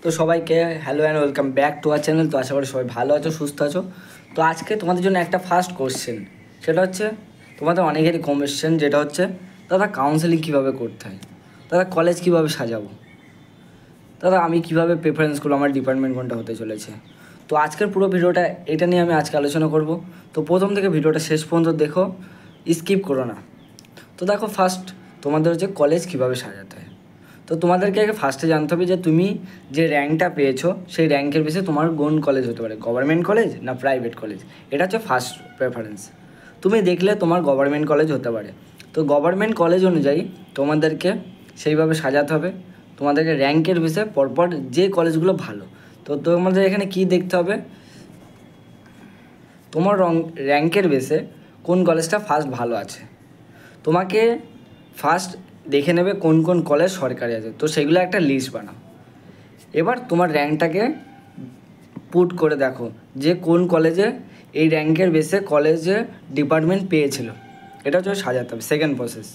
তো সবাইকে hello and welcome back to our channel. তো আশা করি সবাই ভালো আছো, সুস্থ আছো। তো আজকে তোমাদের জন্য একটা ফার্স্ট কোশ্চেন, সেটা হচ্ছে তোমাদের অনেকেরই কোশ্চেন, যেটা হচ্ছে দাদা কাউন্সেলিং কীভাবে করতে হয়, দাদা কলেজ কীভাবে সাজাবো, দাদা আমি কীভাবে প্রেফারেন্স করবো, আমার ডিপার্টমেন্ট কোনটা হতে চলেছে। তো আজকের পুরো ভিডিওটা এটা নিয়ে আমি আজকে আলোচনা করব। তো প্রথম থেকে ভিডিওটা শেষ পর্যন্ত দেখো, স্কিপ করো না। তো দেখো, ফার্স্ট তোমাদের হচ্ছে কলেজ কীভাবে সাজাতে হয়। তো তোমাদেরকে আগে ফার্স্টে জানতে হবে যে তুমি যে র্যাঙ্কটা পেয়েছো সেই র্যাঙ্কের বেসে তোমার কোন কলেজ হতে পারে, গভর্নমেন্ট কলেজ না প্রাইভেট কলেজ। এটা হচ্ছে ফার্স্ট প্রেফারেন্স। তুমি দেখলে তোমার গভর্নমেন্ট কলেজ হতে পারে, তো গভর্নমেন্ট কলেজ অনুযায়ী তোমাদেরকে সেইভাবে সাজাতে হবে। তোমাদেরকে র্যাঙ্কের বেসে পরপর যে কলেজগুলো ভালো, তো তোমাদের এখানে কি দেখতে হবে, তোমার র্যাঙ্কের বেসে কোন কলেজটা ফার্স্ট ভালো আছে। তোমাকে ফার্স্ট দেখে নেবে কোন কোন কলেজ সরকারি আছে, তো সেগুলো একটা লিস্ট বানাও। এবার তোমার র্যাঙ্কটাকে পুট করে দেখো যে কোন কলেজে এই র্যাঙ্কের বেসে কলেজে ডিপার্টমেন্ট পেয়েছিল। এটা হচ্ছে সাজাতে হবে সেকেন্ড প্রসেস।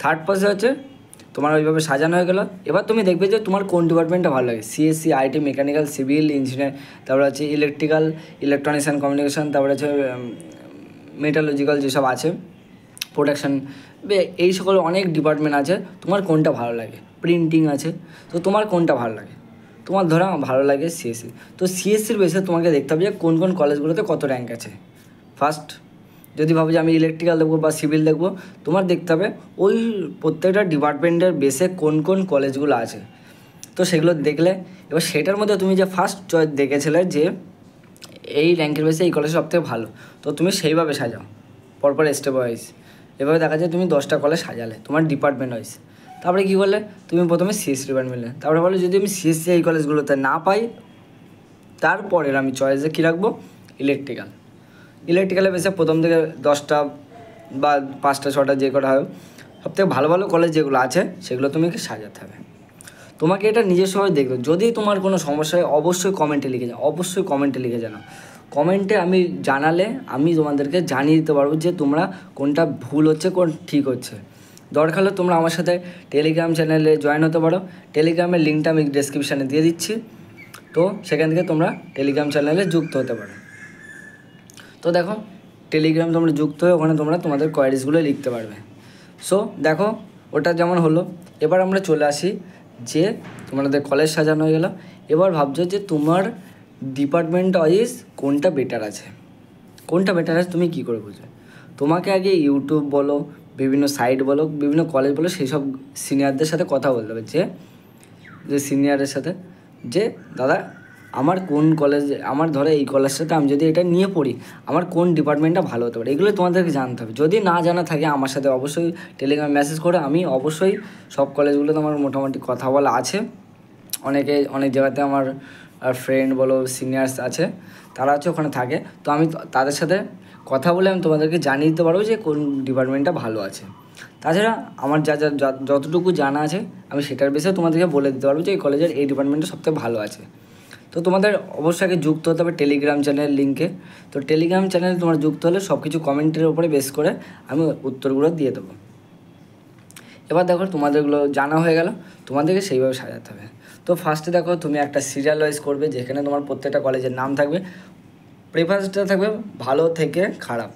থার্ড প্রসেস হচ্ছে তোমার ওইভাবে সাজানো হয়ে গেল। এবার তুমি দেখবে যে তোমার কোন ডিপার্টমেন্টটা ভালো লাগে, CSC, IT, mechanical, civil engineer, তারপরে হচ্ছে ইলেকট্রিক্যাল, ইলেকট্রনিক্স অ্যান্ড কমিউনিকেশন, তারপরে হচ্ছে মেটালজিক্যাল যেসব আছে, প্রোডাকশান, এই সকল অনেক ডিপার্টমেন্ট আছে। তোমার কোনটা ভালো লাগে, প্রিন্টিং আছে, তো তোমার কোনটা ভালো লাগে। তোমার ধরো ভালো লাগে সিএসসি, তো সিএসসির বেসে তোমাকে দেখতে হবে যে কোন কোন কলেজগুলোতে কত র্যাঙ্ক আছে। ফার্স্ট যদি ভাবো যে আমি ইলেকট্রিক্যাল দেখবো বা সিভিল দেখবো, তোমার দেখতে হবে ওই প্রত্যেকটা ডিপার্টমেন্টের বেসে কোন কোন কলেজগুলো আছে। তো সেগুলো দেখলে এবার সেটার মধ্যে তুমি যে ফার্স্ট চয়েস দেখেছিলে যে এই র্যাঙ্কের বেসে এই কলেজ সবথেকে ভালো, তো তুমি সেইভাবে সাজাও পরপর স্টেপ ওয়াইজ। এভাবে দেখা যায় তুমি 10টা কলেজ সাজালে তোমার ডিপার্টমেন্ট ওয়াইজ। তারপরে কী করলে, তুমি প্রথমে সিএসসি ডিপার্টমেন্টে, তারপরে বলে যদি আমি সিএসসি এই কলেজগুলোতে না পাই, তারপরের আমি চয়েসে কী রাখবো, ইলেকট্রিক্যাল। ইলেকট্রিক্যালের বেসে প্রথম থেকে 10টা বা 5টা 6টা যে কটা হয়, সবথেকে ভালো ভালো কলেজ যেগুলো আছে সেগুলো তুমি সাজাতে হবে। তোমাকে এটা নিজস্বভাবে দেখবে। যদি তোমার কোনো সমস্যা হয় অবশ্যই কমেন্টে লিখে যাও, অবশ্যই কমেন্টে লিখে জানাও। কমেন্টে আমি জানালে আমি তোমাদেরকে জানিয়ে দিতে পারবো যে তোমরা কোনটা ভুল হচ্ছে, কোন ঠিক হচ্ছে। দরকার হলে তোমরা আমার সাথে টেলিগ্রাম চ্যানেলে জয়েন হতে পারো। টেলিগ্রামের লিঙ্কটা আমি ডেসক্রিপশানে দিয়ে দিচ্ছি, তো সেখান থেকে তোমরা টেলিগ্রাম চ্যানেলে যুক্ত হতে পারো। তো দেখো, টেলিগ্রাম তোমরা যুক্ত হয়ে ওখানে তোমরা তোমাদের কোয়ারিজগুলো লিখতে পারবে। সো দেখো, ওটা যেমন হলো। এবার আমরা চলে আসি যে তোমাদের কলেজ সাজানো হয়ে গেল। এবার ভাবছো যে তোমার ডিপার্টমেন্ট ওয়াইজ কোনটা বেটার আছে, কোনটা বেটার আছে তুমি কী করে বুঝবে। তোমাকে আগে ইউটিউব বলো, বিভিন্ন সাইট বলো, বিভিন্ন কলেজ বলো, সেই সব সিনিয়রদের সাথে কথা বলতে হবে যে সিনিয়রের সাথে যে দাদা আমার কোন কলেজে, আমার ধরো এই কলেজটাতে আমি যদি এটা নিয়ে পড়ি আমার কোন ডিপার্টমেন্টটা ভালো হতে পারে, এগুলো তোমাদেরকে জানতে হবে। যদি না জানা থাকে আমার সাথে অবশ্যই টেলিগ্রামে মেসেজ করে, আমি অবশ্যই সব কলেজগুলোতে আমার মোটামুটি কথা বলা আছে। অনেক জায়গাতে আমার ফ্রেন্ড বলো, সিনিয়র্স আছে, তারা হচ্ছে ওখানে থাকে, তো আমি তাদের সাথে কথা বলে আমি তোমাদেরকে জানিয়ে দিতে পারবো যে কোন ডিপার্টমেন্টটা ভালো আছে। তাছাড়া আমার যতটুকু জানা আছে আমি সেটার বেসে তোমাদেরকে বলে দিতে পারবো যে এই কলেজের এই ডিপার্টমেন্টটা সবথেকে ভালো আছে। তো তোমাদের অবশ্যই আগে যুক্ত হতে হবে টেলিগ্রাম চ্যানেল লিঙ্কে। তো টেলিগ্রাম চ্যানেলে তোমরা যুক্ত হলে সব কিছু কমেন্টের উপরে বেস করে আমি উত্তরগুলো দিয়ে দেবো। এবার দেখো, তোমাদেরগুলো জানা হয়ে গেল, তোমাদেরকে সেইভাবে সাজাতে হবে। তো ফার্স্টে দেখো, তুমি একটা সিরিয়াল ওয়াইজ করবে যেখানে তোমার প্রত্যেকটা কলেজের নাম থাকবে। প্রেফারেন্সটা থাকবে ভালো থেকে খারাপ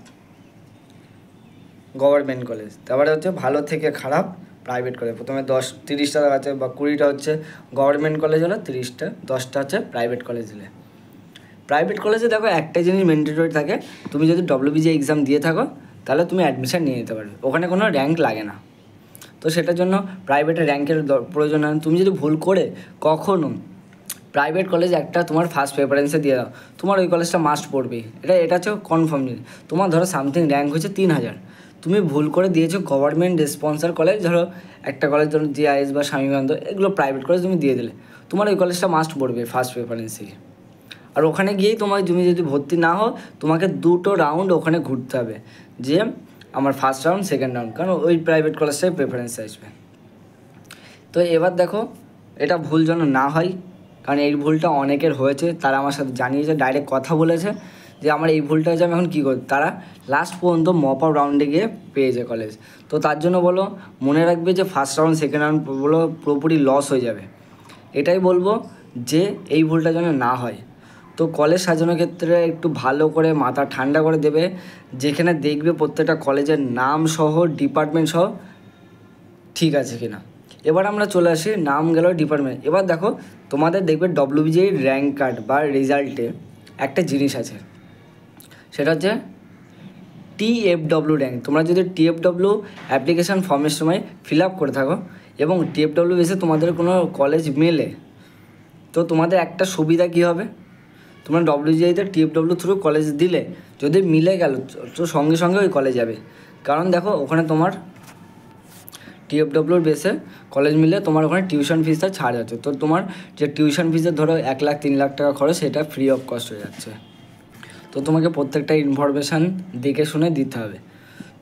গভর্নমেন্ট কলেজ, তারপরে হচ্ছে ভালো থেকে খারাপ প্রাইভেট কলেজ। প্রথমে 30টা আছে বা 20টা হচ্ছে গভর্নমেন্ট কলেজ হলো, 10টা হচ্ছে প্রাইভেট কলেজ হলে। প্রাইভেট কলেজে দেখো একটা জিনিস ম্যান্ডেটরি থাকে, তুমি যদি WBJ এক্সাম দিয়ে থাকো তাহলে তুমি অ্যাডমিশান নিয়ে নিতে পারবে, ওখানে কোনো র্যাঙ্ক লাগে না। তো সেটার জন্য প্রাইভেটে র্যাঙ্কের প্রয়োজন হয় না। তুমি যদি ভুল করে কখনো প্রাইভেট কলেজ একটা তোমার ফার্স্ট প্রেফারেন্সে দিয়ে দাও, তোমার ওই কলেজটা মাস্ট পড়বেই, এটা হচ্ছে কনফার্ম জিনিস। তোমার ধরো সামথিং র্যাঙ্ক হচ্ছে 3000, তুমি ভুল করে দিয়েছো গভর্নমেন্ট স্পন্সর কলেজ, ধরো একটা কলেজ ধরো জিআইএস বা স্বামীকান্ত, এগুলো প্রাইভেট কলেজ তুমি দিয়ে দিলে, তোমার ওই কলেজটা মাস্ট পড়বে ফার্স্ট প্রেফারেন্সে। আর ওখানে গিয়েই তুমি যদি ভর্তি না হও, তোমাকে 2টো রাউন্ড ওখানে ঘুরতে হবে, যে আমার ফার্স্ট রাউন্ড সেকেন্ড রাউন্ড, কারণ ওই প্রাইভেট কলেজটাই প্রেফারেন্স আসবে। তো এবার দেখো, এটা ভুল যেন না হয়, কারণ এই ভুলটা অনেকের হয়েছে, তারা আমার সাথে জানিয়েছে, ডাইরেক্ট কথা বলেছে যে আমার এই ভুলটা হয়েছে, আমি এখন কী করি। তারা লাস্ট পর্যন্ত মপ আপ রাউন্ডে গিয়ে পেয়েছে কলেজ। তো তার জন্য বলো, মনে রাখবে যে ফার্স্ট রাউন্ড সেকেন্ড রাউন্ড বলো পুরোপুরি লস হয়ে যাবে। এটাই বলবো যে এই ভুলটা যেন না হয়। তো কলেজ সাজানোর ক্ষেত্রে একটু ভালো করে মাথা ঠান্ডা করে দেবে, যেখানে দেখবে প্রত্যেকটা কলেজের নাম সহ ডিপার্টমেন্ট সহ ঠিক আছে কিনা। এবার আমরা চলে আসি, নাম গেল ডিপার্টমেন্ট। এবার দেখো তোমাদের দেখবে ডব্লিউবিজির র্যাঙ্ক কার্ড বা রেজাল্টে একটা জিনিস আছে, সেটা হচ্ছে TFW র্যাঙ্ক। তোমরা যদি TFW অ্যাপ্লিকেশান ফর্মের সময় ফিল আপ করে থাকো এবং TFW বেসে তোমাদের কোনো কলেজ মেলে, তো তোমাদের একটা সুবিধা কী হবে, তোমরা ডব্লিউজিআইতে TFW থ্রু কলেজ দিলে যদি মিলে গেল তো সঙ্গে সঙ্গে ওই কলেজ যাবে। কারণ দেখো ওখানে তোমার TFWর বেসে কলেজ মিলে তোমার ওখানে টিউশন ফিসটা ছাড় আছে, তো তোমার যে টিউশন ফিসের ধরো 1 লাখ 3 লাখ টাকা খরচ, সেটা ফ্রি অফ কস্ট হয়ে যাচ্ছে। তো তোমাকে প্রত্যেকটা ইনফরমেশান দেখে শুনে দিতে হবে।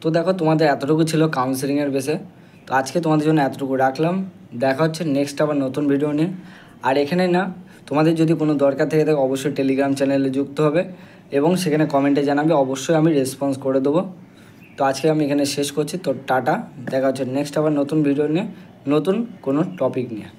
তো দেখো তোমাদের এতটুকু ছিল কাউন্সেলিংয়ের বেসে। তো আজকে তোমাদের জন্য এতটুকু রাখলাম, দেখা হচ্ছে নেক্সট আবার নতুন ভিডিও নিয়ে। আর এখানে না, তোমাদের যদি কোনো দরকার থেকে থাকে অবশ্যই টেলিগ্রাম চ্যানেলে যুক্ত হবে এবং সেখানে কমেন্টে জানাবে, অবশ্যই আমি রেসপন্স করে দেবো। তো আজকে আমি এখানে শেষ করছি। তো টাটা, দেখা হচ্ছে নেক্সট আবার নতুন ভিডিও নিয়ে, নতুন কোনো টপিক নিয়ে।